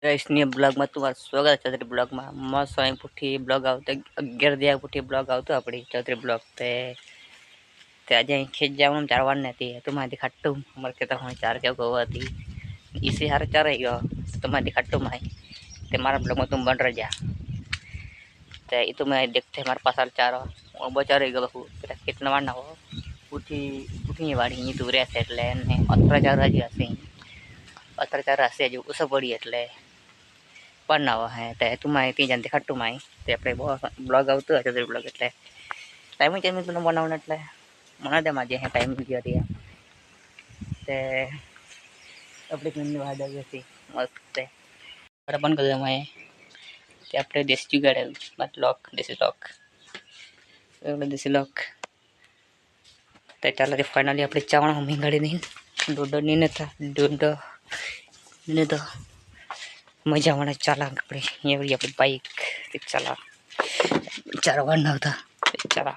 गाइसनी blog में तुम्हारा स्वागत है। चौधरी ब्लॉग में मस्त स्वयं पुठी ब्लॉग आवते 11 दिया पुठी ब्लॉग आवतो अपनी चौधरी ब्लॉग ते आज खेत जाऊँ चारवार नहीं है तुम्हारी खट्टू हमारे खेत में चार क्या गवाती इसी हर चार ही गो तुम्हारी खट्टू माई ते हमारा ब्लॉग में तुम बन रह जा ते ये तुम्हें देखते हमारे पास चार और बचार ही गो बहू कितना बार ना हो पुठी पुठी वाड़ी ये दूर है लेन है अत्र चार आज आसे अत्र चार आसे जो उस बड़ी એટલે बनावा है ते तुम्हारी तीन जन खट्टू माई ते अपने ब्लॉग आवत चौधरी ब्लॉग એટલે टाइम જ મિલ તું બનાવવાનું એટલે મને તે માજે હે टाइम ગયો હતી તે આપણે કિંમત વાડ આવી હતી મસ્ત તે બરાબર કરી દે મેં તે આપણે દેશી જુગાડ મત લોક દેશી લોક એટલે દેશી લોક તે ચાલો તે ફાઇનલી આપણે ચાવણ મીંગાડી નહીં દોડો ની નતા દોડો ને તો मजा आना चला अपने ये बड़ी अपनी बाइक चला चार बार ना होता चला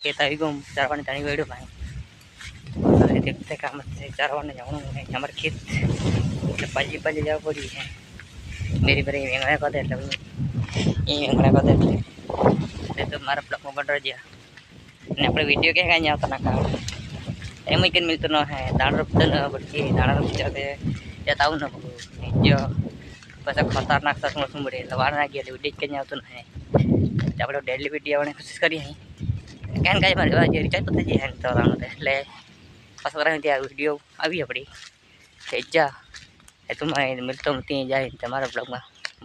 कहता भी घूम चार बार जाने वीडियो भाई देखते काम से चार बार जाऊँ हमारे खेत पल्ली पल्ली जा पड़ी है मेरी बड़ी वेंगड़ा का दे ये वेंगड़ा का दे तो हमारा ब्लॉग में बन रहा जा ने अपने वीडियो क्या कहीं जाता ना का एम ही मिलते ना है दाड़ रुपये ना बढ़ती दाड़ रुपये जाते जाता हूँ ना जो पैसा खतरनाक सा मौसम बढ़े लवार ना गया वीडियो के जाओ तो ना है जब लोग डेली वीडियो आने कोशिश करी है क्या क्या मारे जो रिचार्ज पता जी है तो राउंड ले पास करा दिया वीडियो अभी अपनी जा है तुम मिलता हूँ तीन जाए तुम्हारा ब्लॉग में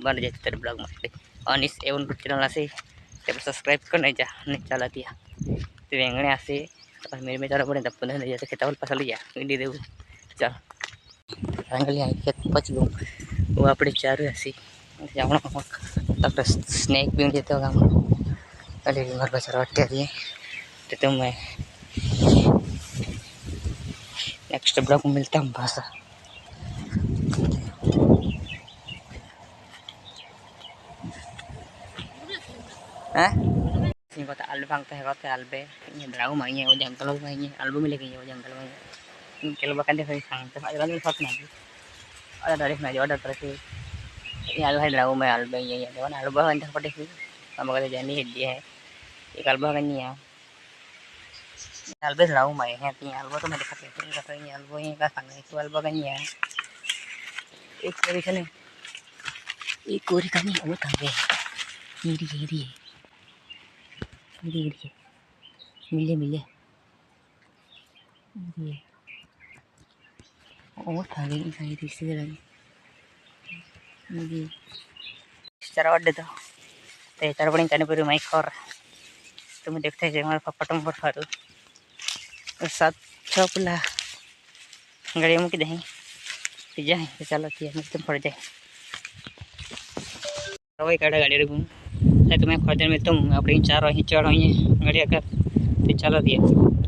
बन जाए तेरे ब्लॉग में और इस एवन चैनल से सब्सक्राइब करने जा नहीं चला दिया तो वेंगणे आसे मेरे में चला पड़े तब नहीं जाते खेता पास लिया वीडियो देव चल फाइनली खेत पच गूँ वो अपने चार हसी जाऊँ तक स्नेक भी देते हो गाँव अरे मार बचार वाटे दिए तो तुम मैं नेक्स्ट ब्लॉग में मिलता हूँ भाषा हैं कहते आलू भांगते हैं कहते आलबे ये ड्राउ मांगे वो जंगल में आलबू मिले गई वो जंगल में चलो बकन देखो सांगते आज वाले फट ना ऑर्डर तारीख ना ऑर्डर तरह से ये आलू है ड्राउ में आलबे ये देखो ना आलबू अंदर पड़े हुए हम कहते जानी हिड्डी है एक आलबू का नहीं है आलबे ड्राउ में है तीन आलबू तो मैं दिखा के कहते हैं आलबू ये का सांग है आलबू का नहीं है एक कोरी का नहीं एक कोरी का नहीं वो था ये मिले मिले ये और था गई सही तीसरी तरह ये चार वाट देता ते चार बड़ी करने पर माइक और तुम्हें देखते हैं हमारे पापा टम पर फारू और साथ छपला गाड़ी में की दही पिज्जा है तो चलो किया मैं तुम पड़ जाए वही काढ़ा गाड़ी रुकूँ तुम्हें खोजने में तुम अपनी चारों ही चढ़ो गाड़ी अगर तो चलो दिया